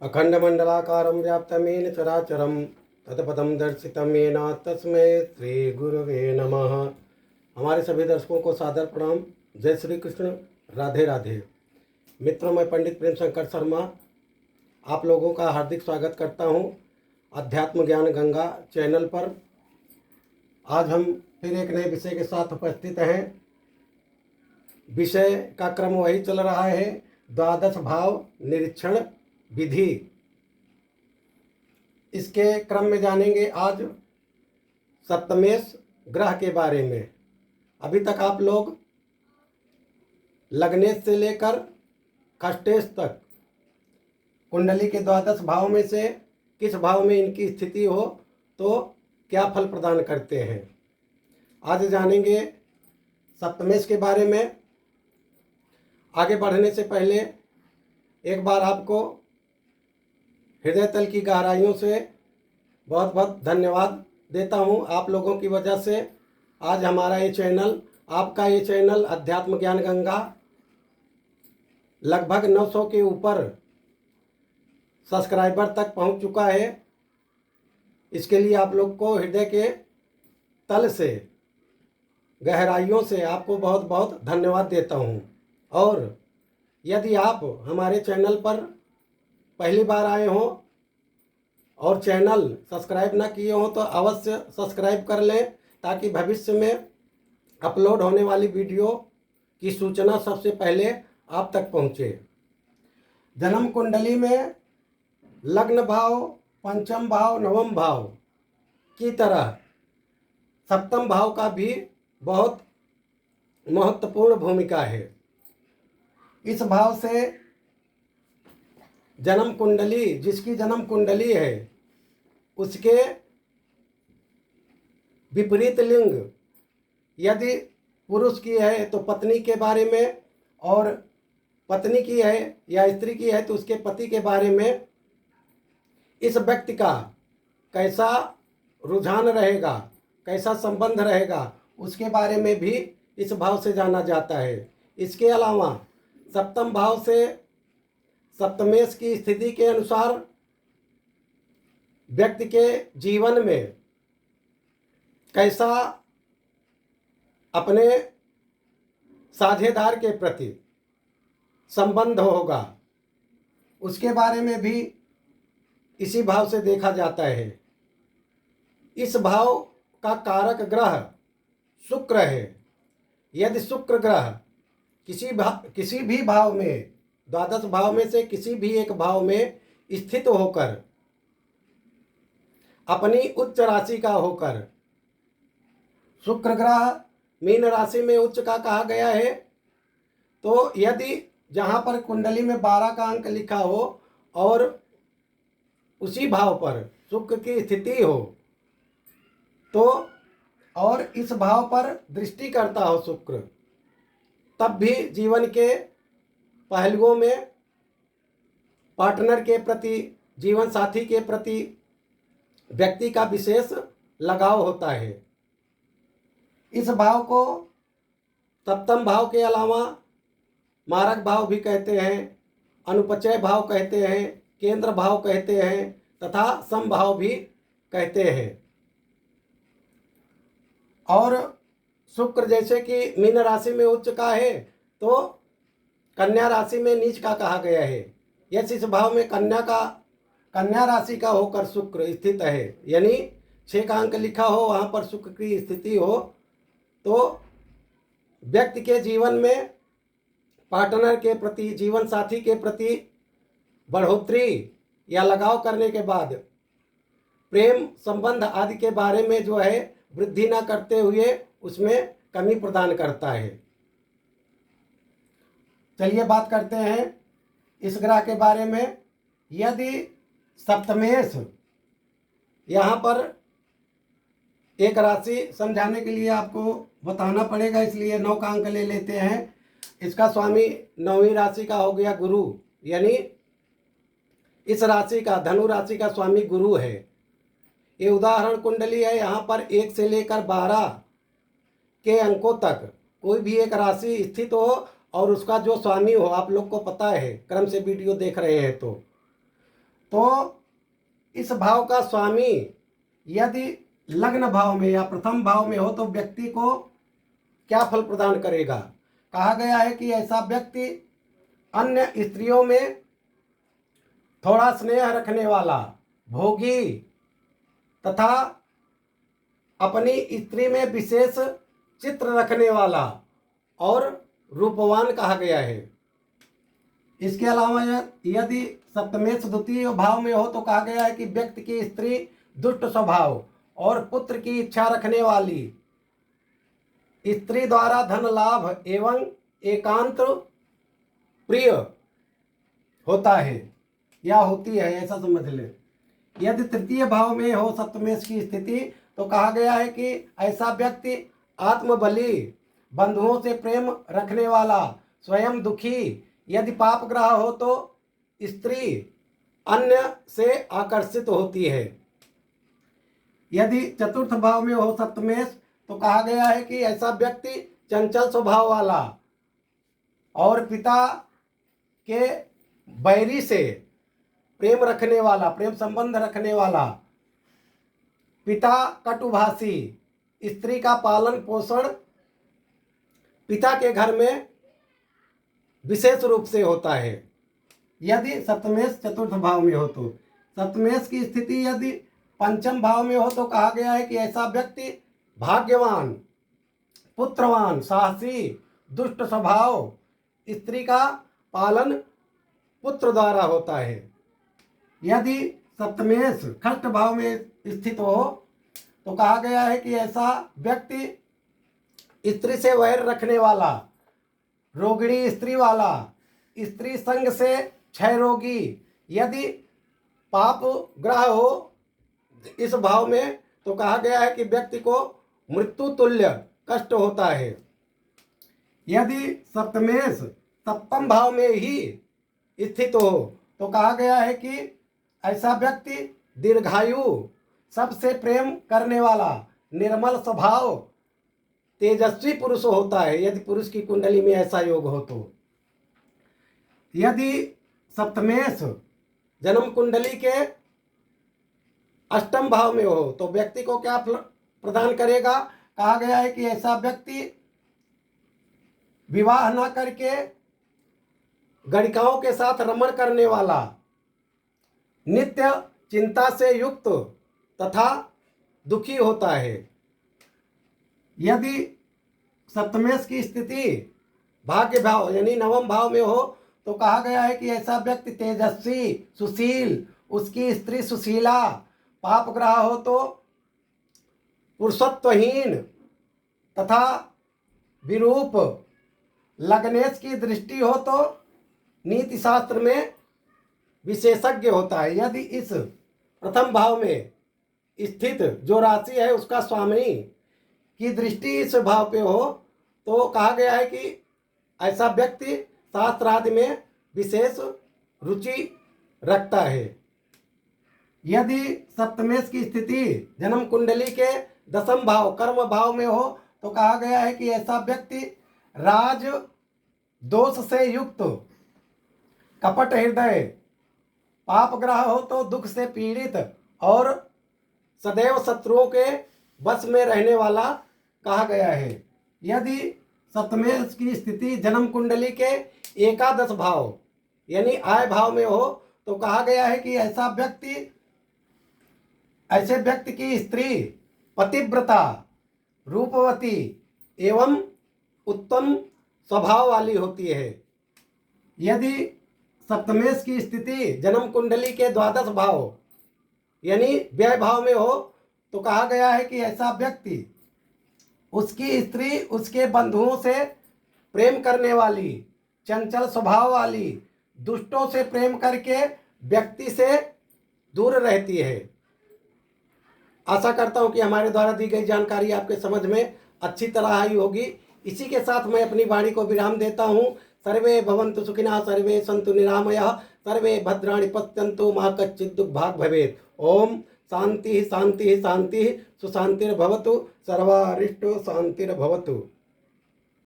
अखंडमंडलाकारं व्याप्तमेन चराचरं तत्पदं दर्शितं येन तस्मै श्री गुरुवे नमः। हमारे सभी दर्शकों को सादर प्रणाम। जय श्री कृष्ण, राधे राधे। मित्रों, मैं पंडित प्रेम शंकर शर्मा आप लोगों का हार्दिक स्वागत करता हूं अध्यात्म ज्ञान गंगा चैनल पर। आज हम फिर एक नए विषय के साथ उपस्थित हैं। विषय का क्रम वही चल रहा है, द्वादश भाव निरीक्षण विधि। इसके क्रम में जानेंगे आज सप्तमेश ग्रह के बारे में। अभी तक आप लोग लग्नेश से लेकर खष्टेश तक कुंडली के द्वादश भाव में से किस भाव में इनकी स्थिति हो तो क्या फल प्रदान करते हैं, आज जानेंगे सप्तमेश के बारे में। आगे बढ़ने से पहले एक बार आपको हृदय तल की गहराइयों से बहुत बहुत धन्यवाद देता हूं। आप लोगों की वजह से आज हमारा ये चैनल, आपका ये चैनल अध्यात्म ज्ञान गंगा लगभग 900 के ऊपर सब्सक्राइबर तक पहुंच चुका है। इसके लिए आप लोग को हृदय के तल से, गहराइयों से आपको बहुत बहुत धन्यवाद देता हूं। और यदि आप हमारे चैनल पर पहली बार आए हो और चैनल सब्सक्राइब ना किए हो तो अवश्य सब्सक्राइब कर लें, ताकि भविष्य में अपलोड होने वाली वीडियो की सूचना सबसे पहले आप तक पहुंचे। जन्म कुंडली में लग्न भाव, पंचम भाव, नवम भाव की तरह सप्तम भाव का भी बहुत महत्वपूर्ण भूमिका है। इस भाव से जन्म कुंडली, जिसकी जन्म कुंडली है, उसके विपरीत लिंग यदि पुरुष की है तो पत्नी के बारे में, और पत्नी की है या स्त्री की है तो उसके पति के बारे में, इस व्यक्ति का कैसा रुझान रहेगा, कैसा संबंध रहेगा, उसके बारे में भी इस भाव से जाना जाता है। इसके अलावा सप्तम भाव से सप्तमेश की स्थिति के अनुसार व्यक्ति के जीवन में कैसा अपने साझेदार के प्रति संबंध होगा, उसके बारे में भी इसी भाव से देखा जाता है। इस भाव का कारक ग्रह शुक्र है। यदि शुक्र ग्रह किसी भी भाव में, द्वादश भाव में से किसी भी एक भाव में स्थित होकर, अपनी उच्च राशि का होकर, शुक्र ग्रह मीन राशि में उच्च का कहा गया है, तो यदि जहाँ पर कुंडली में 12 का अंक लिखा हो और उसी भाव पर शुक्र की स्थिति हो तो, और इस भाव पर दृष्टि करता हो शुक्र, तब भी जीवन के पहलुओं में पार्टनर के प्रति, जीवन साथी के प्रति व्यक्ति का विशेष लगाव होता है। इस भाव को सप्तम भाव के अलावा मारक भाव भी कहते हैं, अनुपचय भाव कहते हैं, केंद्र भाव कहते हैं तथा समभाव भी कहते हैं। और शुक्र जैसे कि मीन राशि में उच्च का है तो कन्या राशि में नीच का कहा गया है। यदि इस भाव में कन्या राशि का होकर शुक्र स्थित है, यानी 6 का अंक लिखा हो, वहाँ पर शुक्र की स्थिति हो, तो व्यक्ति के जीवन में पार्टनर के प्रति, जीवन साथी के प्रति बढ़ोतरी या लगाव करने के बाद प्रेम संबंध आदि के बारे में जो है वृद्धि न करते हुए उसमें कमी प्रदान करता है। चलिए बात करते हैं इस ग्रह के बारे में। यदि सप्तमेश, यहाँ पर एक राशि समझाने के लिए आपको बताना पड़ेगा, इसलिए 9 का अंक ले लेते हैं। इसका स्वामी 9वीं राशि का हो गया गुरु, यानी इस राशि का, धनु राशि का स्वामी गुरु है। ये उदाहरण कुंडली है। यहाँ पर 1 से लेकर 12 के अंकों तक कोई भी एक राशि स्थित हो और उसका जो स्वामी हो, आप लोग को पता है क्रम से वीडियो देख रहे हैं तो इस भाव का स्वामी यदि लग्न भाव में या प्रथम भाव में हो तो व्यक्ति को क्या फल प्रदान करेगा। कहा गया है कि ऐसा व्यक्ति अन्य स्त्रियों में थोड़ा स्नेह रखने वाला, भोगी तथा अपनी स्त्री में विशेष चित्र रखने वाला और रूपवान कहा गया है। इसके अलावा यदि सप्तमेश द्वितीय भाव में हो तो कहा गया है कि व्यक्ति की स्त्री दुष्ट स्वभाव और पुत्र की इच्छा रखने वाली, स्त्री द्वारा धन लाभ एवं एकांत प्रिय होता है या होती है, ऐसा समझ ले। यदि तृतीय भाव में हो सप्तमेश की स्थिति तो कहा गया है कि ऐसा व्यक्ति आत्मबली, बंधुओं से प्रेम रखने वाला, स्वयं दुखी, यदि पाप ग्रह हो तो स्त्री अन्य से आकर्षित होती है। यदि चतुर्थ भाव में हो सप्तमेश तो कहा गया है कि ऐसा व्यक्ति चंचल स्वभाव वाला और पिता के बैरी से प्रेम रखने वाला, प्रेम संबंध रखने वाला, पिता कटुभाषी, स्त्री का पालन पोषण पिता के घर में विशेष रूप से होता है। यदि सप्तमेश चतुर्थ भाव में हो तो सप्तमेश की स्थिति यदि पंचम भाव में हो तो कहा गया है कि ऐसा व्यक्ति भाग्यवान, पुत्रवान, साहसी, दुष्ट स्वभाव, स्त्री का पालन पुत्र द्वारा होता है। यदि सप्तमेश खष्ट भाव में स्थित हो तो कहा गया है कि ऐसा व्यक्ति स्त्री से वैर रखने वाला, रोगिणी स्त्री वाला, स्त्री संग से क्षय रोगी, यदि पाप ग्रह हो इस भाव में तो कहा गया है कि व्यक्ति को मृत्यु तुल्य कष्ट होता है। यदि सप्तमेश सप्तम भाव में ही स्थित हो तो कहा गया है कि ऐसा व्यक्ति दीर्घायु, सबसे प्रेम करने वाला, निर्मल स्वभाव, तेजस्वी पुरुष होता है, यदि पुरुष की कुंडली में ऐसा योग हो तो। यदि सप्तमेश जन्म कुंडली के अष्टम भाव में हो तो व्यक्ति को क्या प्रदान करेगा। कहा गया है कि ऐसा व्यक्ति विवाह न करके गणिकाओं के साथ रमण करने वाला, नित्य चिंता से युक्त तथा दुखी होता है। यदि सप्तमेश की स्थिति भाग्य भाव यानी नवम भाव में हो तो कहा गया है कि ऐसा व्यक्ति तेजस्वी, सुशील, उसकी स्त्री सुशीला, पाप ग्रह हो तो पुरुषत्वहीन तथा विरूप, लग्नेश की दृष्टि हो तो नीति शास्त्र में विशेषज्ञ होता है। यदि इस प्रथम भाव में स्थित जो राशि है उसका स्वामी की दृष्टि इस भाव पे हो तो कहा गया है कि ऐसा व्यक्ति शास्त्र आदि में विशेष रुचि रखता है। यदि सप्तमेश की स्थिति जन्म कुंडली के दसम भाव कर्म भाव में हो तो कहा गया है कि ऐसा व्यक्ति राज दोष से युक्त, कपट हृदय, पाप ग्रह हो तो दुख से पीड़ित और सदैव शत्रुओं के वश में रहने वाला कहा गया है। यदि सप्तमेश की स्थिति जन्म कुंडली के एकादश भाव यानी आय भाव में हो तो कहा गया है कि ऐसे व्यक्ति की स्त्री पतिव्रता, रूपवती एवं उत्तम स्वभाव वाली होती है। यदि सप्तमेश की स्थिति जन्म कुंडली के द्वादश भाव यानी व्यय भाव में हो तो कहा गया है कि ऐसा व्यक्ति, उसकी स्त्री उसके बंधुओं से प्रेम करने वाली, चंचल स्वभाव वाली, दुष्टों से प्रेम करके व्यक्ति से दूर रहती है। आशा करता हूँ कि हमारे द्वारा दी गई जानकारी आपके समझ में अच्छी तरह आई होगी। इसी के साथ मैं अपनी वाणी को विराम देता हूँ। सर्वे भवन्तु सुखिनः, सर्वे सन्तु निरामयाः, सर्वे भद्राणि पश्यन्तु मा कश्चित् दुर्भाग् भवेत्। ओम शांति शांति शांति सुशांतिर्भवतु, सर्वारिष्टो शांतिर्भवतु।